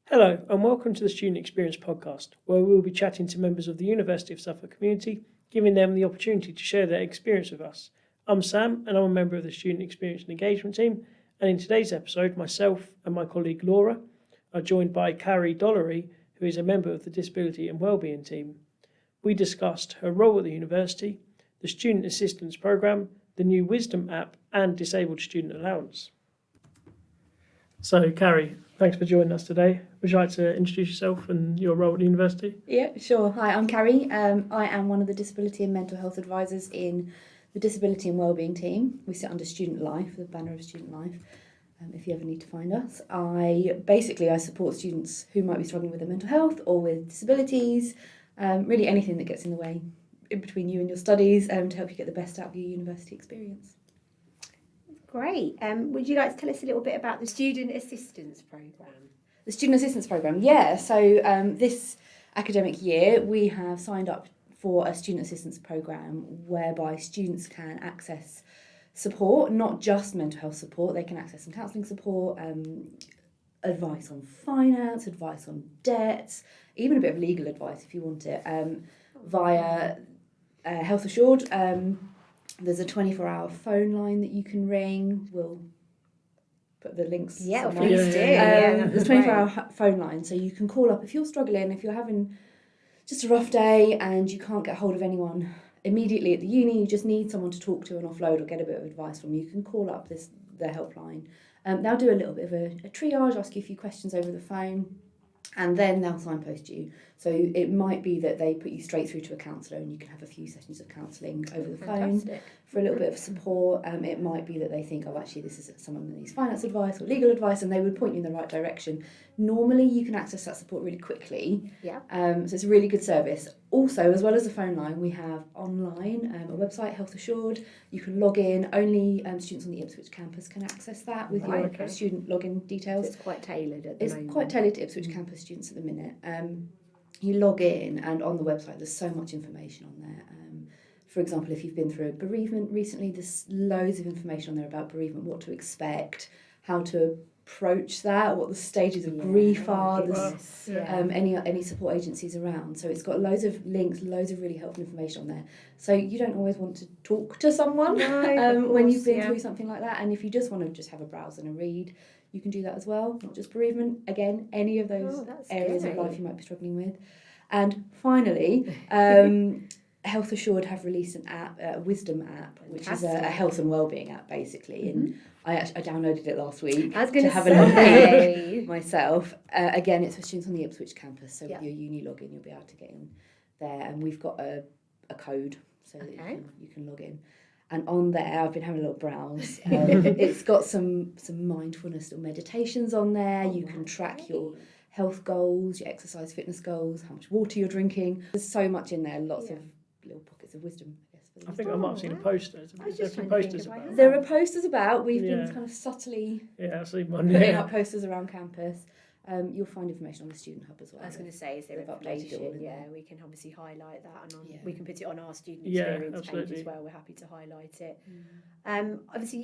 Hello and welcome to the Student Experience podcast, where we will be chatting to members of the University of Suffolk community, giving them the opportunity to share their experience with us. I'm Sam and I'm a member of the Student Experience and Engagement team, and in today's episode, myself and my colleague Laura are joined by Cari Dollery, who is a member of the Disability and Wellbeing team. We discussed her role at the university, the Student Assistance Programme, the new Wisdom app and Disabled Student Allowance. So, Cari, thanks for joining us today. Would you like to introduce yourself and your role at the university? Yeah, sure. Hi, I'm Cari. I am one of the Disability and Mental Health Advisors in the Disability and Wellbeing team. We sit under Student Life, the banner of Student Life, if you ever need to find us. I support students who might be struggling with their mental health or with disabilities, really anything that gets in the way in between you and your studies to help you get the best out of your university experience. Great. Would you like to tell us a little bit about the Student Assistance Programme? The Student Assistance Programme, yeah. So this academic year we have signed up for a Student Assistance Programme whereby students can access support, not just mental health support. They can access some counselling support, advice on finance, advice on debts, even a bit of legal advice if you want it, via Health Assured. There's a 24-hour phone line that you can ring. We'll put the links. Yeah, somewhere. please do. There's a 24-hour phone line, so you can call up if you're struggling, if you're having just a rough day and you can't get hold of anyone immediately at the uni, you just need someone to talk to and offload or get a bit of advice from. You can call up their helpline. They'll do a little bit of a triage, ask you a few questions over the phone, and then they'll signpost you. So it might be that they put you straight through to a counsellor and you can have a few sessions of counselling over the phone for a little bit of support. It might be that they think, oh, actually, this is someone that needs finance advice or legal advice, and they would point you in the right direction. Normally, you can access that support really quickly. Yeah. So it's a really good service. Also, as well as the phone line, we have online a website, Health Assured. You can log in. Only students on the Ipswich campus can access that with your student login details. So it's quite tailored at the moment. It's quite tailored to Ipswich campus students at the minute. You log in, and on the website there's so much information on there. For example, if you've been through a bereavement recently, there's loads of information on there about bereavement, what to expect, how to approach that, what the stages of grief are, any support agencies around. So it's got loads of links, loads of really helpful information on there. So you don't always want to talk to someone when you've been through something like that. And if you just want to just have a browse and a read, you can do that as well, not just bereavement. Again, any of those areas of life you might be struggling with. And finally, Health Assured have released an app, a Wisdom app, which is a health and wellbeing app, basically. And I downloaded it last week to have a look myself. Again, it's for students on the Ipswich campus, so with your uni login, you'll be able to get in there. And we've got a code so that you can log in. And on there, I've been having a little browse. It's got some mindfulness little meditations on there. You can track your health goals, your exercise fitness goals, how much water you're drinking. There's so much in there, lots of little pockets of wisdom, I guess. I think I might have seen a poster. There are posters about. We've been kind of subtly putting up posters around campus. You'll find information on the Student Hub as well. I was going to say, is there information? Yeah, we can obviously highlight that, and we can put it on our student experience page as well. We're happy to highlight it. Obviously,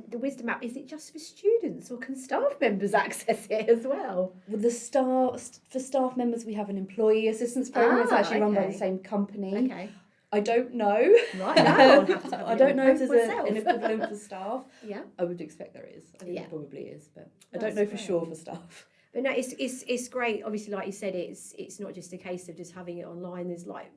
the Wisdom app, is it just for students, or can staff members access it as well? With for staff members, we have an employee assistance program. It's actually run by the same company. Okay. I don't know. Right, no, I don't know if there's an equivalent for staff. Yeah. I would expect there is. I think there probably is, but I don't know for sure for staff. But no, it's great. Obviously, like you said, it's not just a case of just having it online. There's like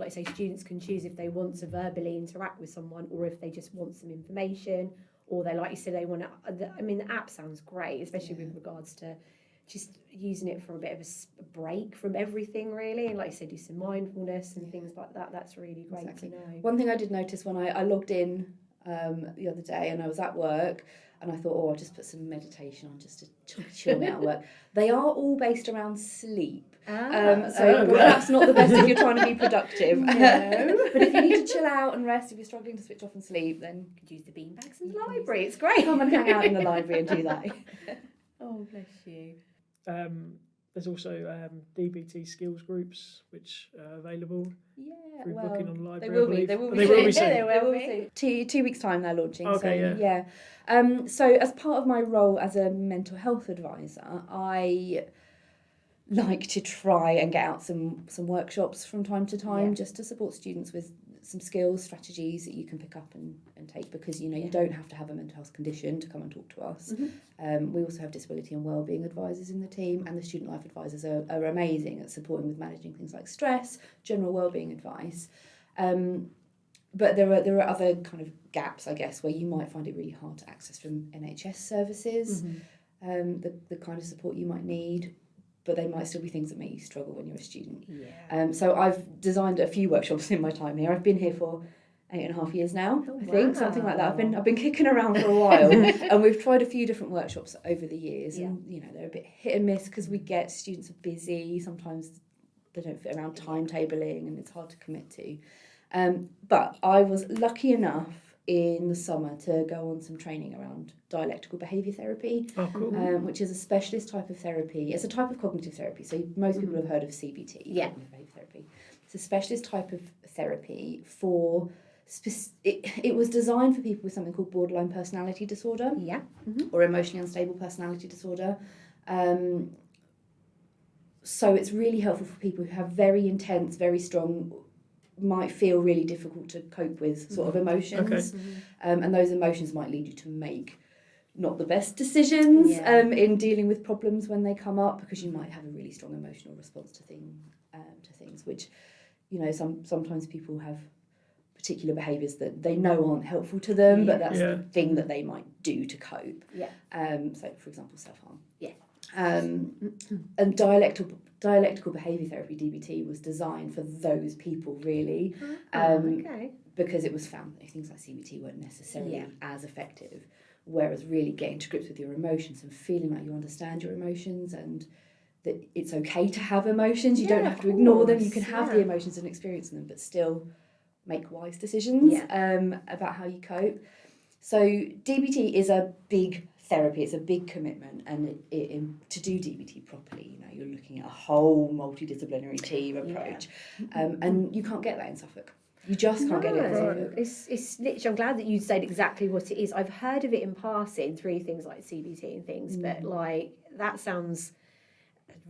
I say, students can choose if they want to verbally interact with someone, or if they just want some information, or they, like you said, they want to. I mean, the app sounds great, especially with regards to just using it for a bit of a break from everything, really. And like you said, do some mindfulness and things like that. That's really great to know. One thing I did notice when I logged in the other day, and I was at work, and I thought, I'll just put some meditation on just to chill me out at work. They are all based around sleep. So perhaps not the best if you're trying to be productive. No. But if you need to chill out and rest, if you're struggling to switch off and sleep, then you could use the beanbags in the library. It's great. Come and hang out in the library and do that. Oh, bless you. There's also DBT skills groups which are available Yeah, through well, booking on library. they will I be. believe. They will Oh, be. they will be soon. soon. They will They be. be. 2 weeks' time they're launching. Okay, so, yeah. So as part of my role as a mental health advisor, I like to try and get out some workshops from time to time, just to support students with some skills, strategies that you can pick up and take, because you don't have to have a mental health condition to come and talk to us. We also have disability and wellbeing advisors in the team, and the student life advisors are amazing at supporting with managing things like stress, general wellbeing advice. But there are other kind of gaps, I guess, where you might find it really hard to access from NHS services, the kind of support you might need. But they might still be things that make you struggle when you're a student. So I've designed a few workshops in my time here. I've been here for 8.5 years now, I think, something like that. I've been kicking around for a while, and we've tried a few different workshops over the years, and they're a bit hit and miss because we get students are busy. Sometimes they don't fit around timetabling, and it's hard to commit to. But I was lucky enough in the summer to go on some training around dialectical behaviour therapy, which is a specialist type of therapy. It's a type of cognitive therapy, so most people have heard of CBT, cognitive behaviour therapy. It's a specialist type of therapy for... It was designed for people with something called borderline personality disorder, or emotionally unstable personality disorder. So it's really helpful for people who have very intense, very strong, might feel really difficult to cope with sort of emotions. And those emotions might lead you to make not the best decisions in dealing with problems when they come up, because you might have a really strong emotional response to things, which, sometimes people have particular behaviours that they know aren't helpful to them, but that's the thing that they might do to cope. So, for example, self-harm. And dialectical behaviour therapy, DBT, was designed for those people, really, because it was found that things like CBT weren't necessarily as effective, whereas really getting to grips with your emotions and feeling like you understand your emotions and that it's okay to have emotions, you don't have to ignore them, you can have the emotions and experience them, but still make wise decisions about how you cope. So DBT is a big therapy, it's a big commitment, and to do DBT properly, you're looking at a whole multidisciplinary team approach, and you can't get that in Suffolk. You just can't get it in Suffolk. It's literally, I'm glad that you said exactly what it is. I've heard of it in passing through things like CBT and things, but that sounds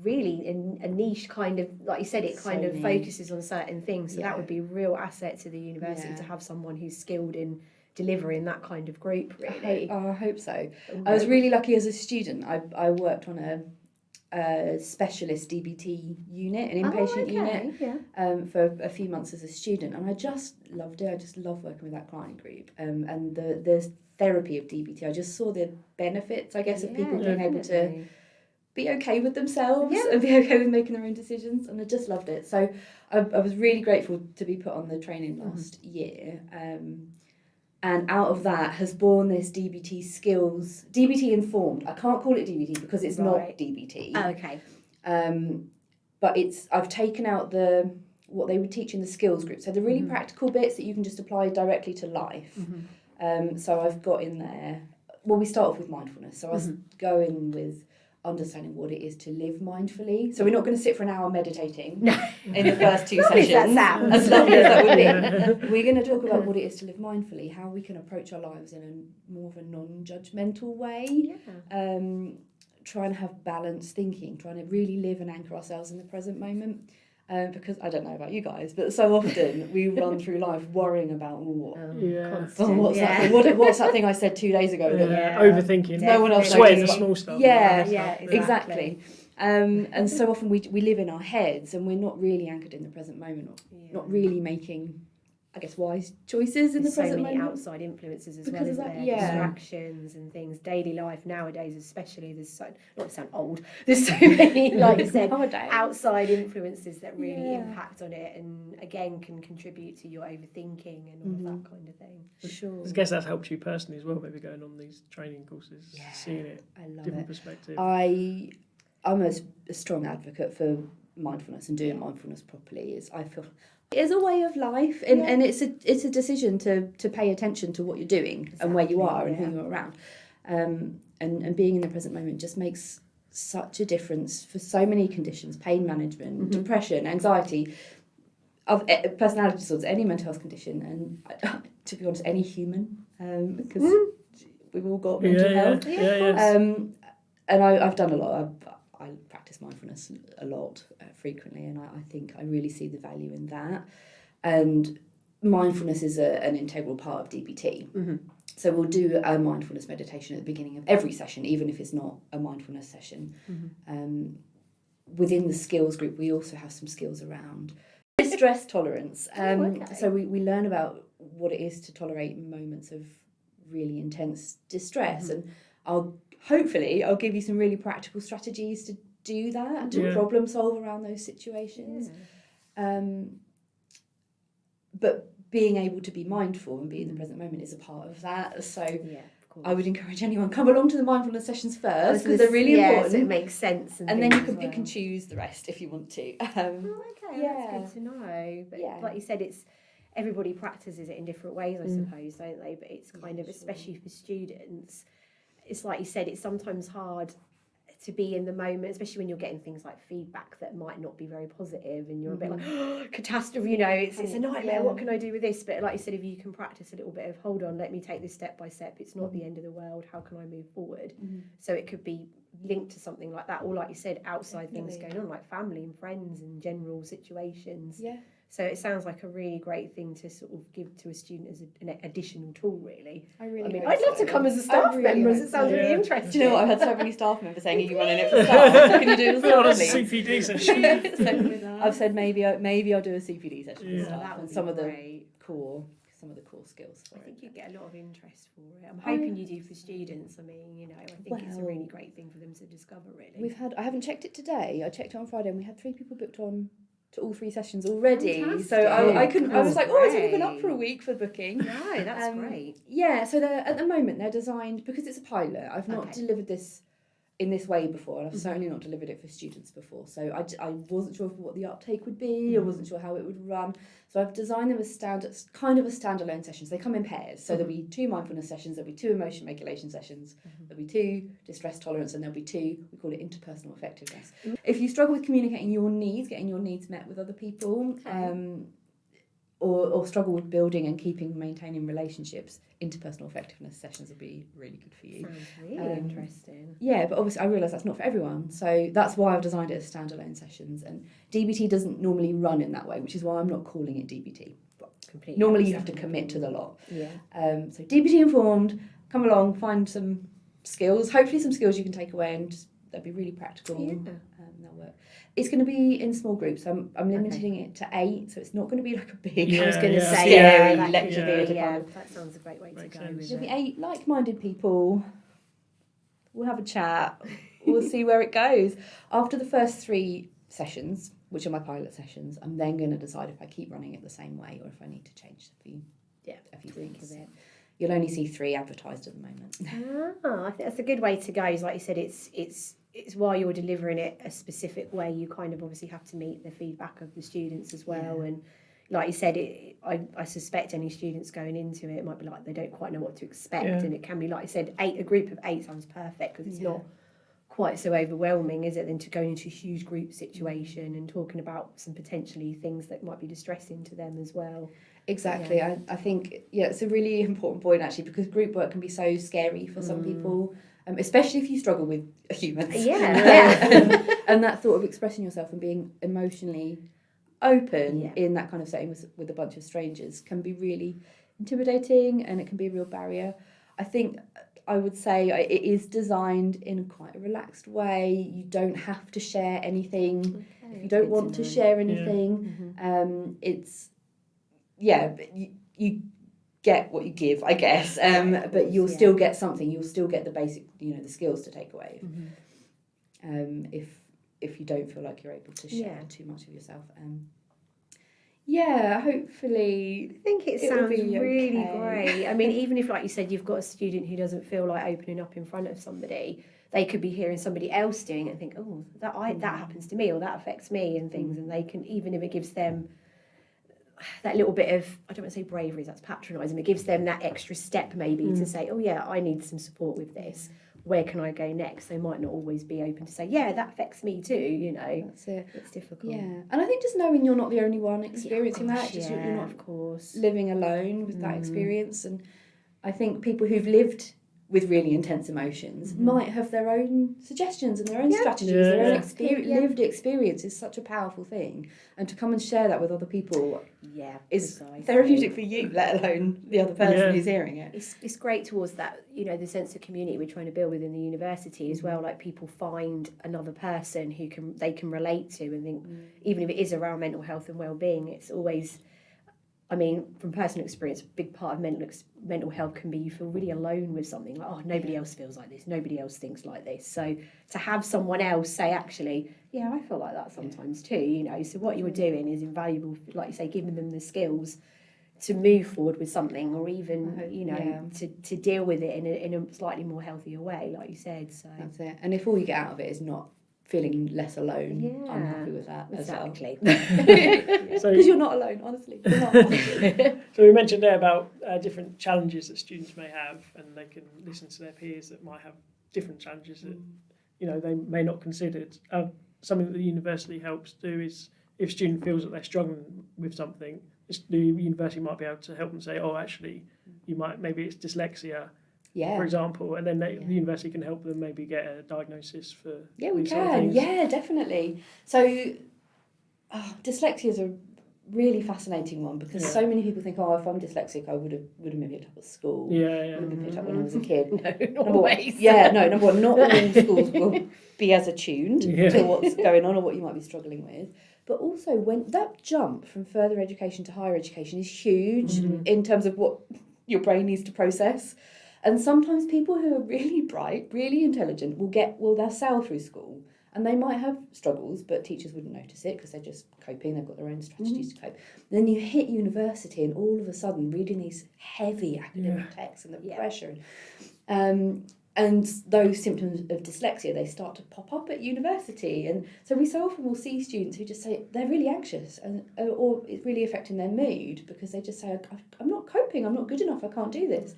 really a niche kind of, like you said, it kind of focuses on certain things, so that would be a real asset to the university to have someone who's skilled in delivering that kind of group, really. I hope so. I was really lucky as a student. I worked on a specialist DBT unit, an inpatient unit, for a few months as a student, and I just loved it. I just love working with that client group, and the therapy of DBT. I just saw the benefits, I guess, of people being able to be okay with themselves and be okay with making their own decisions, and I just loved it. So I was really grateful to be put on the training last year, and out of that has born this DBT skills, DBT informed. I can't call it DBT because it's not DBT. But I've taken out what they would teach in the skills group, so the really practical bits that you can just apply directly to life. So I've got in there, we start off with mindfulness, so I go in with understanding what it is to live mindfully. So we're not going to sit for an hour meditating in the first 2 sessions, as lovely as that would be. We're going to talk about what it is to live mindfully, how we can approach our lives in a more of a non-judgmental way, trying to have balanced thinking, trying to really live and anchor ourselves in the present moment. Because I don't know about you guys, but so often we run through life worrying about what's that thing I said 2 days ago? Overthinking. No one else sweating knows the small stuff. Exactly. And so often we live in our heads and we're not really anchored in the present moment, not really making, I guess, wise choices in the present moment. So many outside influences as well as distractions and things. Daily life nowadays, especially, there's not to sound old, there's so many, like you said, outside influences that really impact on it, and again can contribute to your overthinking and all of that kind of thing. Sure. I guess that's helped you personally as well, maybe going on these training courses, seeing it, different perspective. I'm a strong advocate for mindfulness and doing mindfulness properly. I feel it is a way of life, and it's a decision to pay attention to what you're doing and where you are and who you're around, and being in the present moment just makes such a difference for so many conditions: pain management, depression, anxiety, of personality disorders, any mental health condition, and to be honest, any human, because we've all got mental health. And I've done a lot. I practice mindfulness a lot, frequently, and I think I really see the value in that. And mindfulness is an integral part of DBT. So we'll do a mindfulness meditation at the beginning of every session, even if it's not a mindfulness session. Within the skills group, we also have some skills around stress tolerance. So we learn about what it is to tolerate moments of really intense distress, and I'll give you some really practical strategies to do that, to problem solve around those situations. But being able to be mindful and be in the present moment is a part of that. So I would encourage anyone, come along to the mindfulness sessions first, because they're really important. So it makes sense. And then you can pick and choose the rest if you want to. That's good to know. But like you said, it's everybody practices it in different ways, I suppose, don't they? But it's kind of, especially for students, it's like you said, it's sometimes hard to be in the moment, especially when you're getting things like feedback that might not be very positive, and you're a bit like, oh, catastrophe, it's a nightmare, what can I do with this? But like you said, if you can practice a little bit of, hold on, let me take this step by step, it's not the end of the world, how can I move forward? So it could be linked to something like that, or like you said, outside things going on, like family and friends and general situations. So it sounds like a really great thing to sort of give to a student as an additional tool, really. I'd love to come as a staff member, as it sounds really interesting. Do you know what? I've had so many staff members saying, are you running it for staff? Can you do it as a CPD session? So I've said maybe I'll do a CPD session for staff, that would and be some great. Some of the core skills for I think you get a lot of interest for it. I'm hoping you do for students. I mean, I think it's a really great thing for them to discover, really. I haven't checked it today. I checked it on Friday, and we had 3 people booked on to all 3 sessions already. Fantastic. So I was like, it's only been up great. for a week for booking. No, that's great. Yeah, so at the moment they're designed, because it's a pilot, I've not delivered this in this way before, and I've certainly not delivered it for students before, so I wasn't sure what the uptake would be, I wasn't sure how it would run, so I've designed them as standalone sessions. They come in pairs, so there'll be 2 mindfulness sessions, there'll be 2 emotion regulation sessions, there'll be 2 distress tolerance, and there'll be 2, we call it interpersonal effectiveness. If you struggle with communicating your needs, getting your needs met with other people, or struggle with building and maintaining relationships, interpersonal effectiveness sessions will be really good for you. Sounds really interesting. Yeah, but obviously I realise that's not for everyone, so that's why I've designed it as standalone sessions, and DBT doesn't normally run in that way, which is why I'm not calling it DBT. But Completely. Normally you have to commit to the lot. Yeah. So DBT informed, come along, find some skills, hopefully some skills you can take away, and they'll be really practical. They'll work. It's going to be in small groups. I'm limiting it to 8, so it's not going to be like a big. I was going to say, scary that lecture video. that sounds a great way to go. There'll be 8 like-minded people. We'll have a chat. We'll see where it goes. After the first 3 sessions, which are my pilot sessions, I'm then going to decide if I keep running it the same way or if I need to change a few things. You'll only see 3 advertised at the moment. I think that's a good way to go. Is like you said, it's while you're delivering it a specific way, you kind of obviously have to meet the feedback of the students as well. And like you said, I suspect any students going into it might be like they don't quite know what to expect, and it can be, like I said, a group of 8 sounds perfect because it's not quite so overwhelming, is it, than to go into a huge group situation and talking about some potentially things that might be distressing to them as well. Exactly. I think it's a really important point actually, because group work can be so scary for some people. Especially if you struggle with humans. And that thought of expressing yourself and being emotionally open in that kind of setting with a bunch of strangers can be really intimidating, and it can be a real barrier. I think I would say it is designed in quite a relaxed way. You don't have to share anything if you don't want to share anything. But you get what you give, I guess, but you'll still get something. You'll still get the basic, the skills to take away. If you don't feel like you're able to share too much of yourself. Hopefully. I think it sounds really great. I mean, even if, like you said, you've got a student who doesn't feel like opening up in front of somebody, they could be hearing somebody else doing it and think, oh, that happens to me, or that affects me, and things, and they can, even if it gives them that little bit of, I don't want to say bravery, that's patronising, it gives them that extra step maybe to say, oh yeah, I need some support with this, where can I go next? They might not always be open to say, yeah, that affects me too, you know. That's it. It's difficult. Yeah, and I think just knowing you're not the only one experiencing that, just you're not of course living alone with that experience. And I think people who've lived with really intense emotions might have their own suggestions and their own strategies, their own lived experience is such a powerful thing. And to come and share that with other people is therapeutic for you, let alone the other person who's hearing it. It's great towards that, you know, the sense of community we're trying to build within the university as well. Like people find another person who they can relate to, and think, even if it is around mental health and well-being, it's always, I mean, from personal experience, a big part of mental health can be you feel really alone with something, like, oh, nobody else feels like this, nobody else thinks like this. So to have someone else say, actually, yeah, I feel like that sometimes too, you know, so what you're doing is invaluable, like you say, giving them the skills to move forward with something, or even, you know, to deal with it in a slightly more healthier way, like you said. So that's it. And if all you get out of it is not feeling less alone, I'm happy with that exactly. Because you're not alone, honestly. You're not. So we mentioned there about different challenges that students may have, and they can listen to their peers that might have different challenges that they may not considered. Something that the university helps do is, if a student feels that they're struggling with something, the university might be able to help them say, oh, actually, maybe it's dyslexia, for example, and then the university can help them maybe get a diagnosis for we these sort of can. things. Yeah, definitely. So dyslexia is a really fascinating one, because so many people think, oh, if I'm dyslexic, I would have been picked up at school. Would have been picked up when I was a kid. No, not always. Number one, not all schools will be as attuned to what's going on or what you might be struggling with. But also, when that jump from further education to higher education is huge in terms of what your brain needs to process. And sometimes people who are really bright, really intelligent, they'll sail through school, and they might have struggles, but teachers wouldn't notice it because they're just coping, they've got their own strategies to cope. Then you hit university, and all of a sudden reading these heavy academic texts and the pressure, and those symptoms of dyslexia, they start to pop up at university. And so we so often will see students who just say they're really anxious, or it's really affecting their mood, because they just say, I'm not coping, I'm not good enough, I can't do this.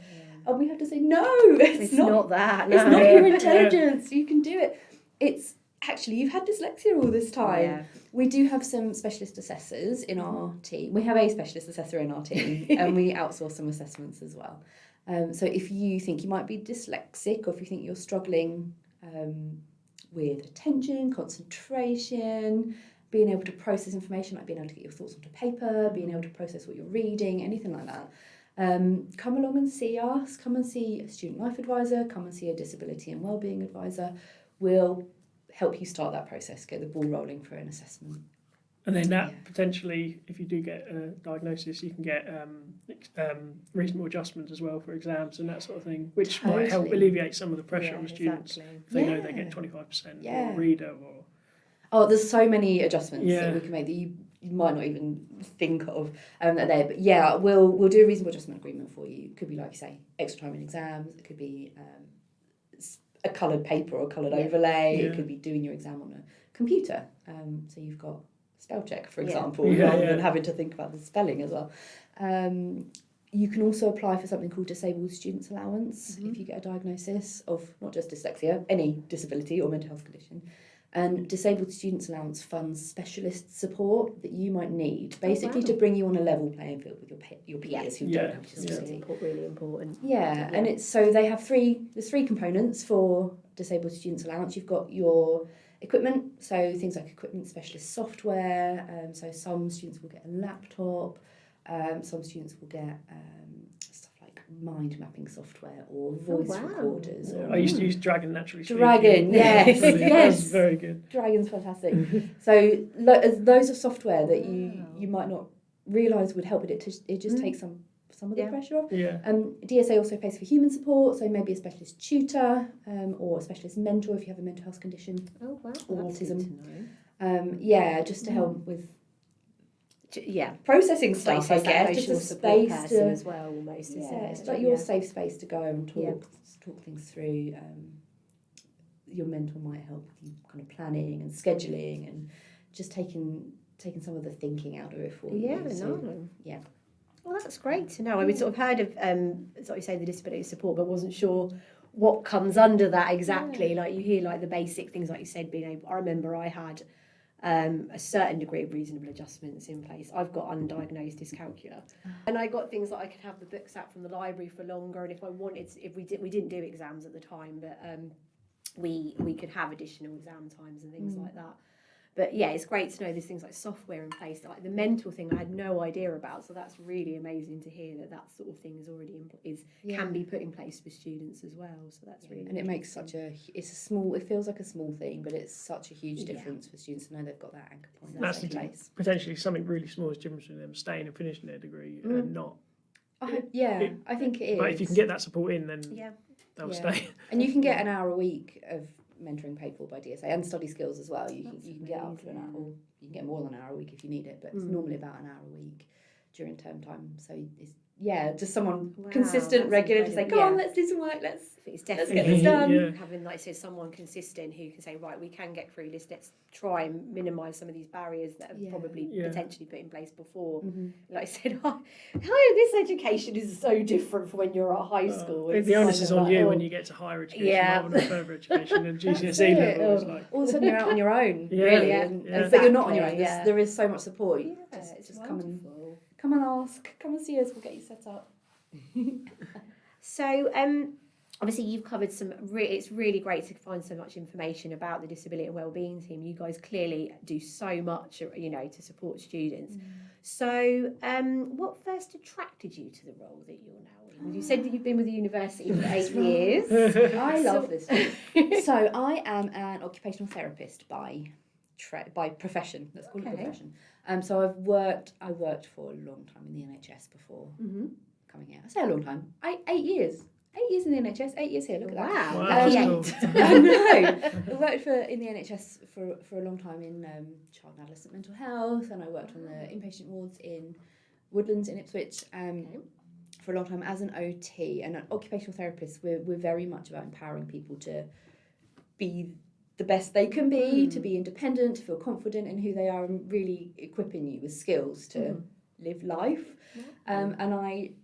And we have to say, no, it's not that. No. It's not your intelligence. You can do it. It's actually, you've had dyslexia all this time. Yeah. We do have some specialist assessors in our team. We have a specialist assessor in our team, and we outsource some assessments as well. So if you think you might be dyslexic, or if you think you're struggling with attention, concentration, being able to process information, like being able to get your thoughts onto paper, being able to process what you're reading, anything like that, come along and see us, come and see a student life advisor, come and see a disability and wellbeing advisor. We'll help you start that process, get the ball rolling for an assessment. And then that potentially, if you do get a diagnosis, you can get reasonable adjustments as well for exams and that sort of thing, which might help alleviate some of the pressure on students if they know they get 25% or reader or... Oh, there's so many adjustments that we can make that you might not even think of that are there. But we'll do a reasonable adjustment agreement for you. It could be, like you say, extra time in exams. It could be a coloured paper or a coloured overlay. It could be doing your exam on a computer. So you've got spell check, for example, rather than having to think about the spelling as well. You can also apply for something called disabled students allowance if you get a diagnosis of not just dyslexia, any disability or mental health condition. And disabled students allowance funds specialist support that you might need, basically to bring you on a level playing field with your peers who don't have disability. Really important. And it's so they have there's three components for disabled students allowance. You've got your equipment, so things like equipment specialist software. So some students will get a laptop, some students will get stuff like mind mapping software or voice recorders. I used to use Dragon naturally. Dragon, yes. That's very good. Dragon's fantastic. So those are software that you might not realise would help with it. It just takes some of the pressure off. DSA also pays for human support, so maybe a specialist tutor or a specialist mentor if you have a mental health condition or autism. Just to help with processing stuff, I guess. Just a space to as well, almost. It's like your safe space to go and talk things through. Your mentor might help with you kind of planning and scheduling and just taking some of the thinking out of it for you. Well, that's great to know. I mean, sort of heard of, sort of say the disability support, but wasn't sure what comes under that exactly. Like you hear like the basic things, like you said, being able. I remember I had a certain degree of reasonable adjustments in place. I've got undiagnosed dyscalculia, and I got things like I could have the books out from the library for longer, and if I wanted, if we didn't do exams at the time, but we could have additional exam times and things like that. But yeah, it's great to know there's things like software in place. Like the mental thing, I had no idea about. So that's really amazing to hear that sort of thing is already can be put in place for students as well. So that's really and it makes it feels like a small thing, but it's such a huge difference for students to know they've got that anchor point. That's in place. Potentially something really small is different between them staying and finishing their degree and not. I think it is. But if you can get that support in, then they'll stay. And you can get an hour a week of mentoring paid for by DSA and study skills as well. You can get up to an hour, or you can get more than an hour a week if you need it, but it's normally about an hour a week during term time. So it's just someone consistent, regular to say, come on, let's do some work, let's get this done. Having, like I said, someone consistent who can say, right, we can get through this, let's try and minimise some of these barriers that have probably potentially put in place before. Like I said, this education is so different from when you're at high school. The onus is on you when you get to higher education rather than further education and GCSE level. It's like, all of a sudden you're out on your own, really. But you're not on your own. There is so much support. Just come and ask, come and see us, we'll get you set up. So obviously you've covered it's really great to find so much information about the disability and wellbeing team. You guys clearly do so much, to support students. So what first attracted you to the role that you're now in? You said that you've been with the university for 8 years. I love this job. So I am an occupational therapist by profession. Let's call it profession. So I worked for a long time in the NHS before coming here. I say a long time. 8 years. 8 years in the NHS, 8 years here. Look at that. Wow, that's cool. I know. I worked in the NHS for a long time in child and adolescent mental health, and I worked on the inpatient wards in Woodlands in Ipswich for a long time as an OT. And an occupational therapist, we're very much about empowering people to be the best they can be, to be independent, to feel confident in who they are, and really equipping you with skills to live life. And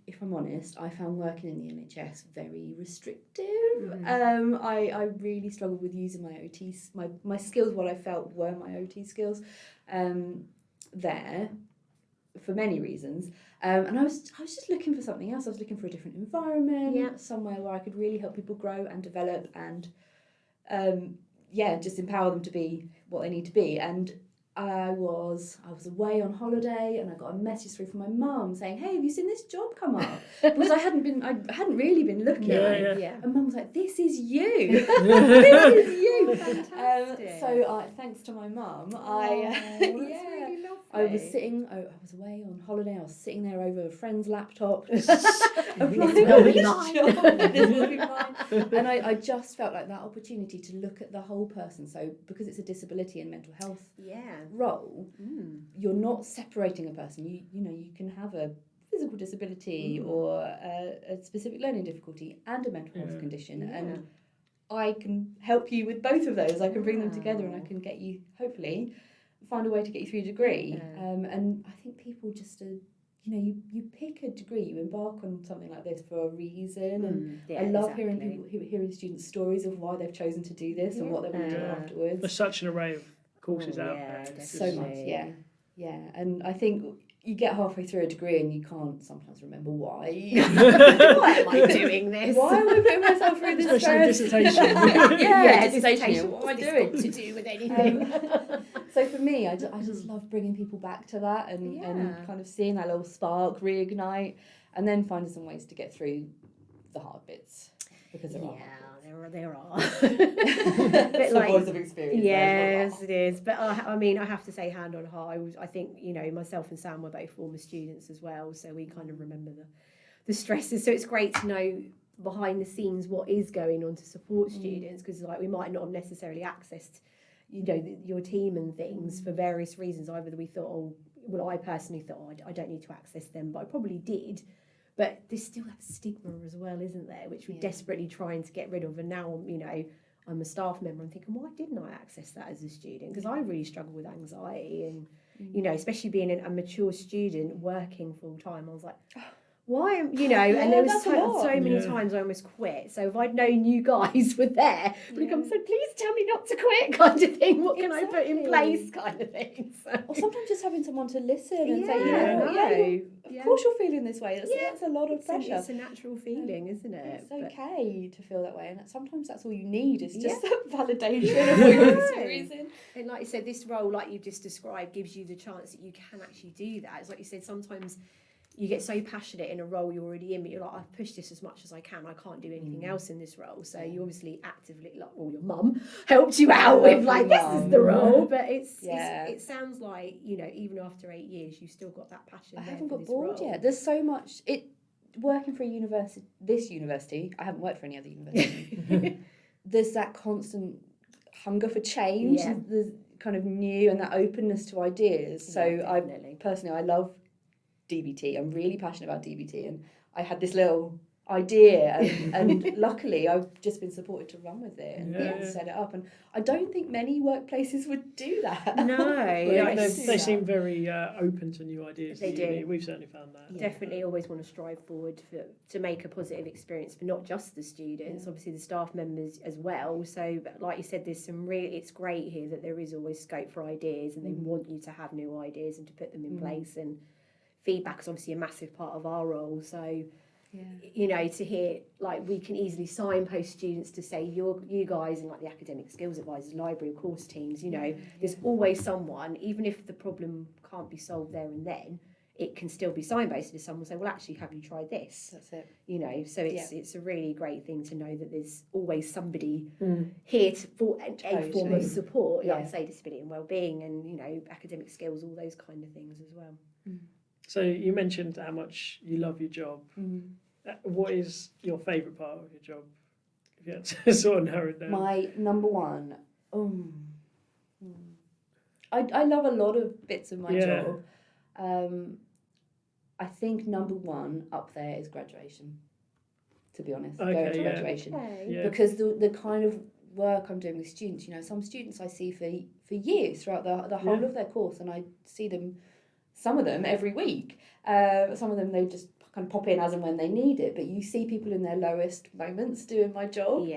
if I'm honest, I found working in the NHS very restrictive. I really struggled with using my OTs, my skills, what I felt were my OT skills, there for many reasons. And I was just looking for something else. I was looking for a different environment, somewhere where I could really help people grow and develop and just empower them to be what they need to be. And I was away on holiday, and I got a message through from my mum saying, "Hey, have you seen this job come up?" Because I hadn't really been looking. And Mum was like, "This is you. This is you." Fantastic. So thanks to my mum, I was sitting. I was away on holiday. I was sitting there over a friend's laptop, applying for this job. This will be mine. And I just felt like that opportunity to look at the whole person. So because it's a disability and mental health role, you're not separating a person. You can have a physical disability or a specific learning difficulty and a mental health condition, and I can help you with both of those. I can bring them together, and I can get you, hopefully, find a way to get you through your degree. And I think people just you pick a degree, you embark on something like this for a reason, and I love hearing students' stories of why they've chosen to do this and what they want to do afterwards. There's such an array of courses out there. So much, and I think you get halfway through a degree and you can't sometimes remember why. Why am I doing this? Why am I putting myself through this? Especially dissertation. Dissertation. What am I doing? To do with anything? So for me, I just love bringing people back to that and kind of seeing that little spark reignite, and then finding some ways to get through the hard bits, because there are. There are. It's a voice of experience. Yes, it is. But I have to say, hand on heart, I think, myself and Sam were both former students as well, so we kind of remember the stresses. So it's great to know behind the scenes what is going on to support students, because we might not have necessarily accessed, your team and things for various reasons. Either we thought, I personally thought, I don't need to access them, but I probably did. But there's still that stigma as well, isn't there, which we're desperately trying to get rid of. And now, I'm a staff member, I'm thinking, why didn't I access that as a student? Because I really struggle with anxiety and, especially being a mature student working full time, I was like, why am you know? And there was that's a so lot. many Yeah. times I almost quit. So if I'd known you guys were there, would have come and said, please tell me not to quit, kind of thing. What can I put in Exactly. place, kind of thing. So. Or sometimes just having someone to listen and say, you Yeah, know what, no. of course you're feeling this way. That's a lot of It's pressure. a natural feeling, isn't it? It's But- okay to feel that way, and sometimes that's all you need is just Yeah. that validation of what you're experiencing. And like you said, this role, like you've just described, gives you the chance that you can actually do that. It's like you said, sometimes you get so passionate in a role you're already in, but you're like, I've pushed this as much as I can. I can't do anything else in this role. So you obviously actively, like, well, your mum helped you out with like, this is the role. But it sounds like, you know, even after 8 years, you've still got that passion. I there haven't for got this bored role. yet. There's so much. Working for this university, I haven't worked for any other university. There's that constant hunger for change. Yeah. There's kind of new and that openness to ideas. So Yeah, definitely. I love DBT. I'm really passionate about DBT, and I had this little idea, and luckily I've just been supported to run with it and set it up. And I don't think many workplaces would do that. No, They seem very open to new ideas. They do. We've certainly found that. Definitely always want to strive forward to make a positive experience for not just the students, obviously the staff members as well. So like you said, it's great here that there is always scope for ideas, and they want you to have new ideas and to put them in place. And feedback is obviously a massive part of our role. So you know, to hear, like, we can easily signpost students to say, you guys in like the academic skills advisors, library or course teams, you know, there's always someone, even if the problem can't be solved there and then, it can still be signposted to someone, say, well, actually, have you tried this? That's it. You know, so it's a really great thing to know that there's always somebody here for a form of support, like say disability and wellbeing, and, you know, academic skills, all those kind of things as well. So you mentioned how much you love your job. What is your favourite part of your job? If you had to sort of narrow it down. My number one, I love a lot of bits of my job. I think number one up there is graduation, to be honest, going to graduation. Because the kind of work I'm doing with students, you know, some students I see for years throughout the whole of their course, and I see them, some of them every week. Some of them they just kind of pop in as and when they need it, but you see people in their lowest moments doing my job.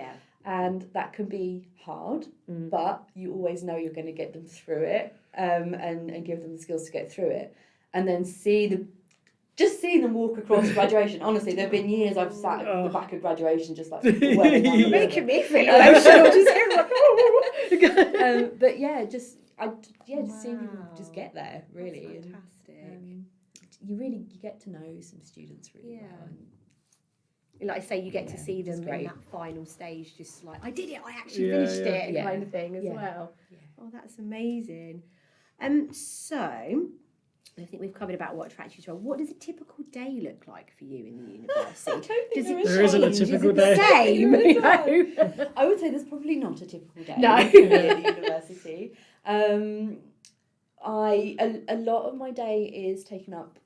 And that can be hard, but you always know you're going to get them through it, and give them the skills to get through it. And then see them walk across graduation. Honestly, there have been years I've sat at the back of graduation just like You're making me feel emotional. But just seeing people just get there, really. That's fantastic. You get to know some students really well. And like I say, you get to see them in that final stage, just like, I did it, I actually finished it, kind of thing as well. Oh, that's amazing. So, I think we've covered about what attracts you to. What does a typical day look like for you in the university? There isn't a typical day. Same, you know? I would say there's probably not a typical day at the university. A lot of my day is taken up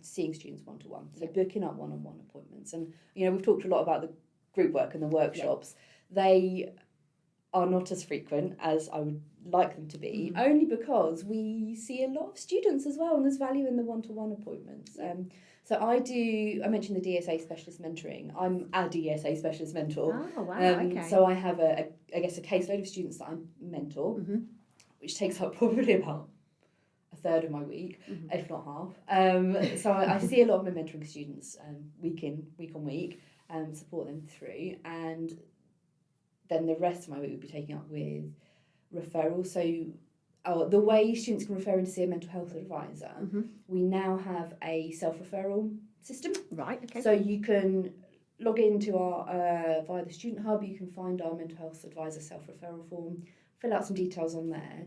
seeing students one-to-one, so booking up one-on-one appointments. And, you know, we've talked a lot about the group work and the workshops. They are not as frequent as I would like them to be, only because we see a lot of students as well, and there's value in the one-to-one appointments. So I mentioned the DSA specialist mentoring. I'm a DSA specialist mentor. Oh, wow, okay. So I have a caseload of students that I mentor, which takes up probably about a third of my week, if not half. So I see a lot of my mentoring students week on week, support them through, and then the rest of my week would be taken up with referrals. So the way students can refer in to see a mental health advisor, we now have a self-referral system. Right, okay. So you can log into our, via the Student Hub, you can find our mental health advisor self-referral form, fill out some details on there.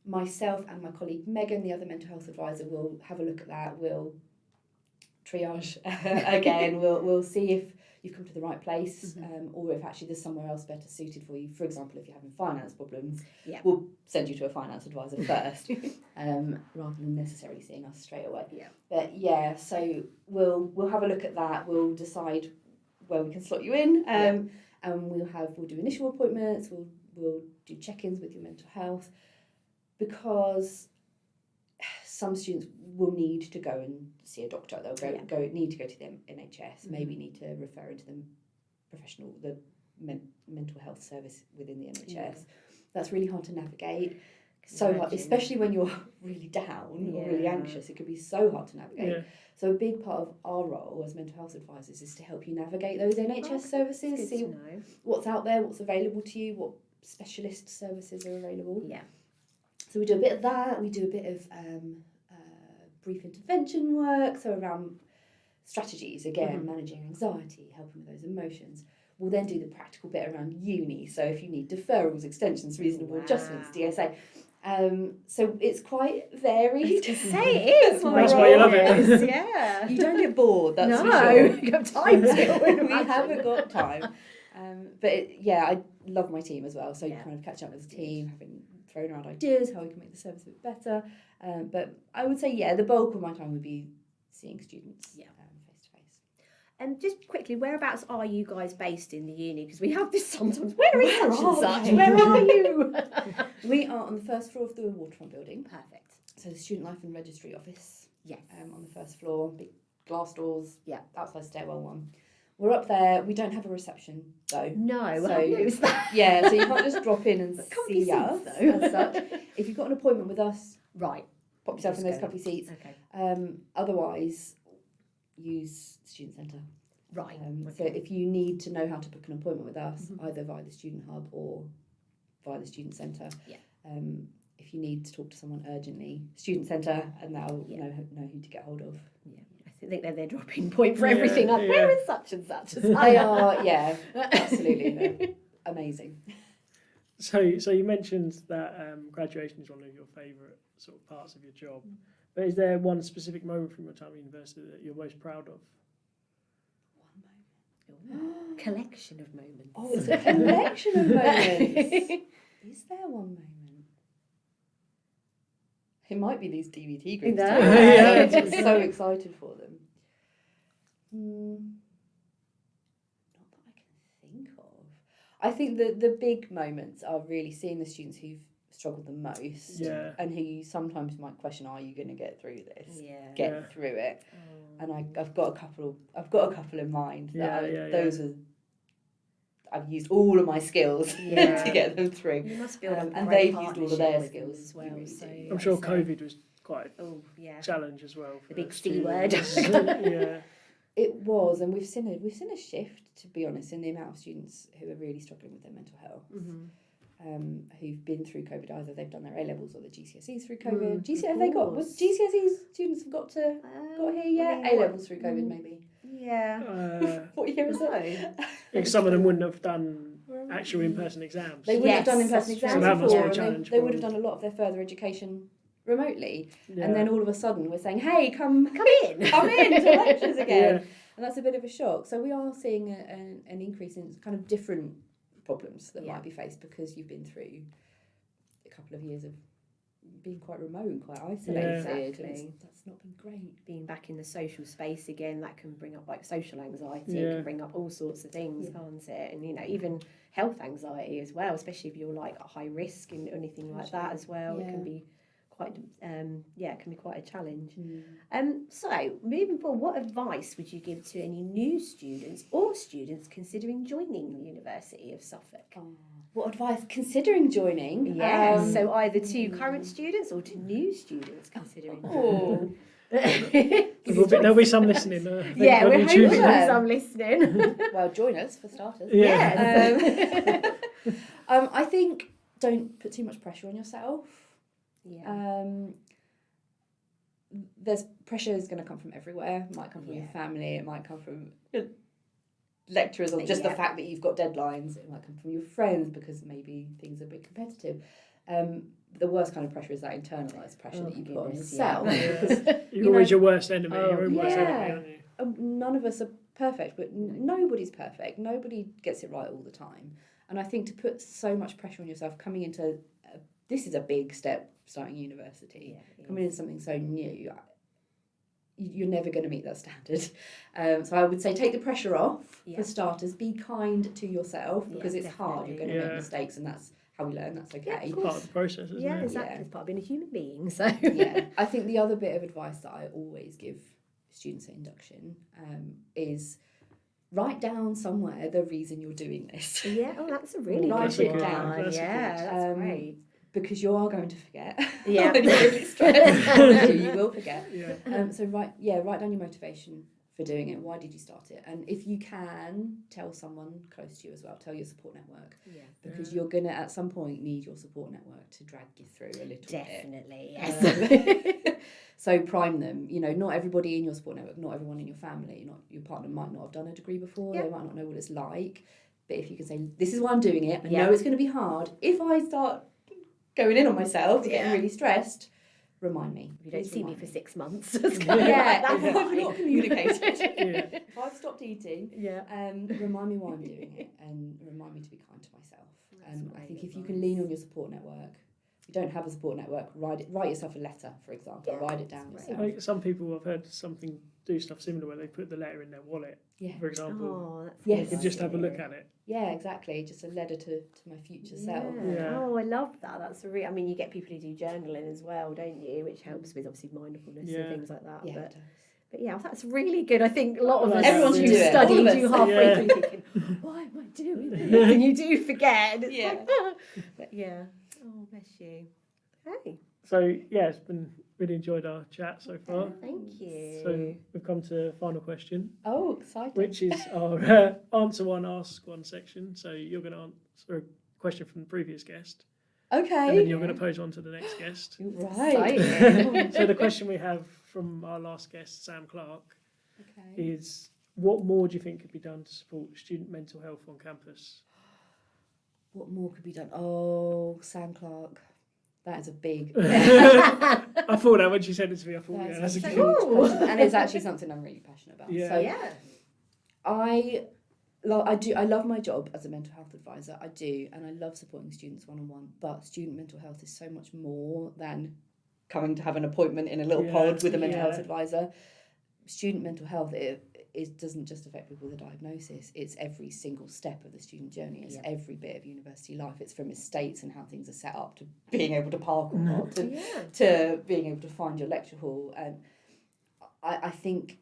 Myself and my colleague Megan, the other mental health advisor, will have a look at that. We'll triage again. We'll see if you've come to the right place, or if actually there's somewhere else better suited for you. For example, if you're having finance problems, we'll send you to a finance advisor first, rather than necessarily seeing us straight away. But so we'll have a look at that. We'll decide where we can slot you in, and we'll do initial appointments. We'll do check-ins with your mental health, because some students will need to go and see a doctor. They'll need to go to the NHS, maybe need to refer into the mental health service within the NHS. Yeah. That's really hard to navigate. So hard, especially when you're really down or really anxious. It can be so hard to navigate. Yeah. So a big part of our role as mental health advisors is to help you navigate those NHS services, see what's out there, what's available to you, what specialist services are available. Yeah. So we do a bit of that. We do a bit of brief intervention work, so around strategies, again, managing anxiety, helping with those emotions. We'll then do the practical bit around uni, so if you need deferrals, extensions, reasonable adjustments, DSA. So it's quite varied. I was going to say it is. That's why you love it. Yeah. You don't get bored, that's for sure. You have time to. We haven't got time. But I love my team as well, so you kind of catch up with the team, having thrown around ideas, how we can make the service a bit better. But I would say, the bulk of my time would be seeing students face to face. And just quickly, whereabouts are you guys based in the uni? Because we have this sometimes. Where is such and such? Where are you? We are on the first floor of the Waterfront building. Perfect. So the Student Life and Registry office. Yes. On the first floor, big glass doors. Yeah. Outside stairwell 1. We're up there. We don't have a reception though. No. So I noticed that. Yeah. So you can't just drop in and see us though. As such. If you've got an appointment with us, right, pop yourself in those comfy seats. Okay. Otherwise, use Student Centre. Right. So if you need to know how to book an appointment with us, either via the Student Hub or via the Student Centre. Yeah. If you need to talk to someone urgently, Student Centre, and they'll know who to get hold of. Yeah. I think they're their drop-in point for everything. Where is such and such? They are, absolutely. They're amazing. So you mentioned that graduation is one of your favourite sort of parts of your job. But is there one specific moment from your time at university that you're most proud of? One moment. Collection of moments. Oh, it's a collection of moments. Is there one moment? It might be these DVT groups. I'm so excited for them. Not that I can think of. I think the big moments are really seeing the students who've struggled the most, and who you sometimes might question: are you going to get through this? Get through it. And I've got a couple in mind. Those are. I've used all of my skills to get them through. You must build and they've used all of their skills as well. Really I'm sure COVID was quite a challenge as well. The big C word. It was, and we've seen a shift, to be honest, in the amount of students who are really struggling with their mental health. Who've been through COVID, either they've done their A levels or the GCSEs through COVID. GCSE students have got here yet? A levels through COVID, maybe. Yeah. What year is it? Some of them wouldn't have done actual in-person exams. They wouldn't have done in-person exams so that must be a before, challenge. They would have done a lot of their further education remotely, and then all of a sudden we're saying, "Hey, come in to lectures again," and that's a bit of a shock. So we are seeing an increase in kind of different problems that might be faced because you've been through a couple of years of being quite remote and quite isolated. Exactly. That's not been great. Being back in the social space again, that can bring up like social anxiety. It can bring up all sorts of things, can't it? And even health anxiety as well, especially if you're like at high risk and anything like that as well. It can be quite it can be quite a challenge. So moving forward, what advice would you give to any new students or students considering joining the University of Suffolk? What advice considering joining? So either to current students or to new students considering joining. There'll be some listening. We're hoping there's some listening. Well, join us for starters. I think don't put too much pressure on yourself. There's pressure is going to come from everywhere. It might come from your family. It might come from lecturers, or just the fact that you've got deadlines. It might come from your friends because maybe things are a bit competitive. The worst kind of pressure is that internalised pressure that you put on yourself. You're always your worst enemy. Your own worst enemy, aren't you? None of us are perfect, but nobody's perfect. Nobody gets it right all the time. And I think to put so much pressure on yourself coming into this is a big step, starting university. Coming into something so new, you're never going to meet that standard. So I would say take the pressure off for starters. Be kind to yourself because it's hard. You're going to make mistakes, and that's how we learn, that's okay. Yeah, of It's course. part of the process, isn't Yeah, it? exactly. Yeah. It's part of being a human being. So Yeah, I think the other bit of advice that I always give students at induction is write down somewhere the reason you're doing this. yeah, oh, that's a really Write good it one. down. That's a Yeah, good. that's great. Because you are going to forget. Yeah. When you're really stressed, you will forget. Yeah. So write down your motivation for doing it. Why did you start it? And if you can, tell someone close to you as well. Tell your support network, Yeah, because you're gonna at some point need your support network to drag you through a little definitely. bit. Yes. So prime them. You know, not everybody in your support network, not everyone in your family, not your partner might not have done a degree before. Yeah. They might not know what it's like. But if you can say, "This is why I'm doing it. I Yeah. know it's going to be hard. If I start going in on myself, getting Yeah. really stressed, remind me. If you don't Please see me remind for me." 6 months. Yeah, if that's I've fine. not communicated, Yeah. if I've stopped eating, Yeah. remind me why I'm doing it, and remind me to be kind to myself. That's I great think if you advice. can lean on your support network, if you don't have a support network, write yourself a letter, for example. Yeah, Write it down that's yourself. Like some people, I've heard something do stuff similar where they put the letter in their wallet, Yeah, for example. Oh, that's a Yes. You good could just have a idea. look at it. yeah, exactly. Just a letter to my future self. Yeah. Oh, I love that. That's a real. I mean, you get people who do journaling as well, don't you? Which helps with obviously mindfulness Yeah. and things like that. Yeah, But it does. But yeah, that's really good. I think a lot of Well, us everyone should do it. study All of do us. halfway Yeah. through thinking, why am I doing this? And you do forget. And it's Yeah. like, but yeah. Oh, bless you. Hey, So yeah, it's been really enjoyed our chat so far. thank you. So we've come to the final question, Oh, exciting. which is our answer one, ask one section. So you're going to answer a question from the previous guest, Okay. and then you're going to pose one to the next guest. Right. Exciting. So the question we have from our last guest, Sam Clark, Okay. is what more do you think could be done to support student mental health on campus? What more could be done? Oh, Sam Clark. That is a big. I thought that when she said it to me, I thought, yeah, that's a a good. huge Ooh. question, and it's actually something I'm really passionate about. Yeah. So Yeah. I love my job as a mental health advisor. I do, and I love supporting students one-on-one. But student mental health is so much more than coming to have an appointment in a little Yeah, pod with a mental yeah. health advisor. Student mental health it doesn't just affect people with a diagnosis. It's every single step of the student journey. It's Yeah. every bit of university life. It's from estates and how things are set up to being able to park or not, to Yeah. to being able to find your lecture hall. And I think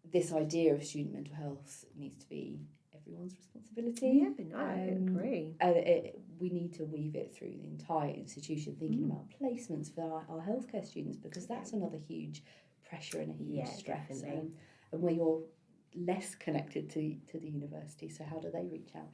this idea of student mental health needs to be everyone's responsibility. Yeah, no, I agree. And we need to weave it through the entire institution, thinking Mm. about placements for our healthcare students, because that's another huge pressure and a huge Yeah, stress. definitely. And where you're less connected to the university, so how do they reach out?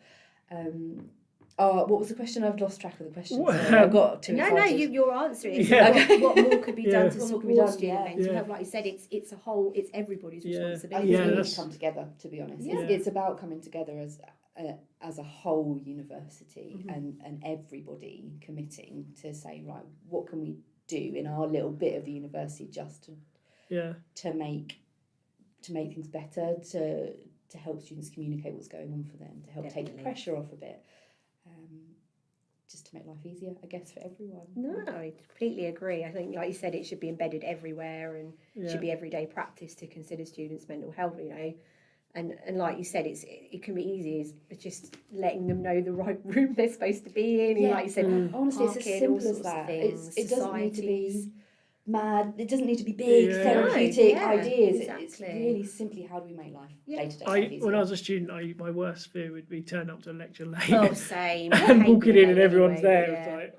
What was the question? I've lost track of the question. Well, Sorry, I've got too No, excited. you're answering it. Yeah. What more could be done Yeah. to What more support could be done, student yeah. mental Yeah. health? Like you said, it's a whole, it's everybody's Yeah. I responsibility. think Yeah, we need that's- to come together, to be honest. Yeah. It's about coming together as a whole university, Mhm. and everybody committing to say, right, what can we do in our little bit of the university just Yeah, to make things better, to help students communicate what's going on for them, to help take Definitely. the pressure off a bit, just to make life easier, I guess, for everyone. No, I completely agree. I think, like you said, it should be embedded everywhere, and yeah. should be everyday practice to consider students' mental health. You know, and like you said, it can be easy. It's just letting them know the right room they're supposed to be in. And like you said, Honestly, it's as parking, simple all as sorts of that. things, It doesn't need to societies. be mad. It doesn't need to be big, Yeah. therapeutic No, yeah, ideas. exactly. It's really simply how do we make life Yeah. day to day life easier. When I was a student, my worst fear would be turn up to a lecture late Oh, same. I and hate walking being in and late everyone's anyway, there. yeah. It's like,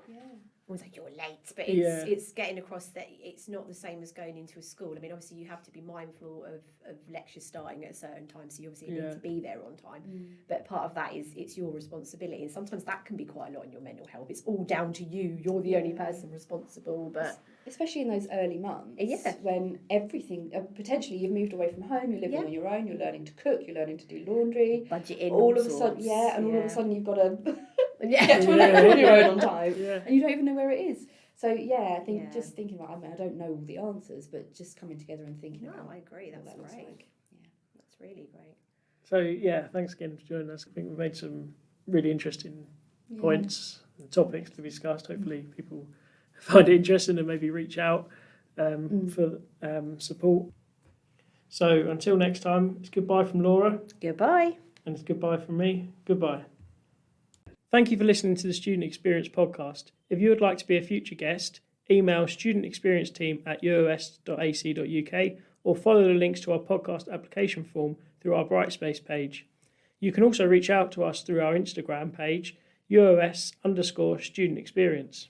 Always like you're late, but Yeah. it's getting across that it's not the same as going into a school. I mean, obviously you have to be mindful of lectures starting at a certain time, so you obviously Yeah. need to be there on time. Mm. But part of that is it's your responsibility, and sometimes that can be quite a lot in your mental health. It's all down to you. You're the only person responsible. But Especially in those early months, Yeah. when everything, potentially you've moved away from home, you're living Yeah. on your own, you're learning to cook, you're learning to do laundry. budgeting, All of a sudden, all of a sudden you've got to get to a Yeah. lecture on your own on time, yeah, and you don't even know where it is. So I think Yeah. just thinking about, I mean, I don't know all the answers, but just coming together and thinking No, about I agree. what That's that looks great. like. Yeah. That's really great. So yeah, thanks again for joining us. I think we've made some really interesting points and topics to be discussed. Hopefully people find it interesting and maybe reach out for support. So until next time, it's goodbye from Laura Goodbye. and it's goodbye from me. Goodbye. Thank you for listening to the Student Experience podcast. If you would like to be a future guest, email studentexperiencesteam@uos.ac.uk or follow the links to our podcast application form through our Brightspace page. You can also reach out to us through our Instagram page, UOS_student experience.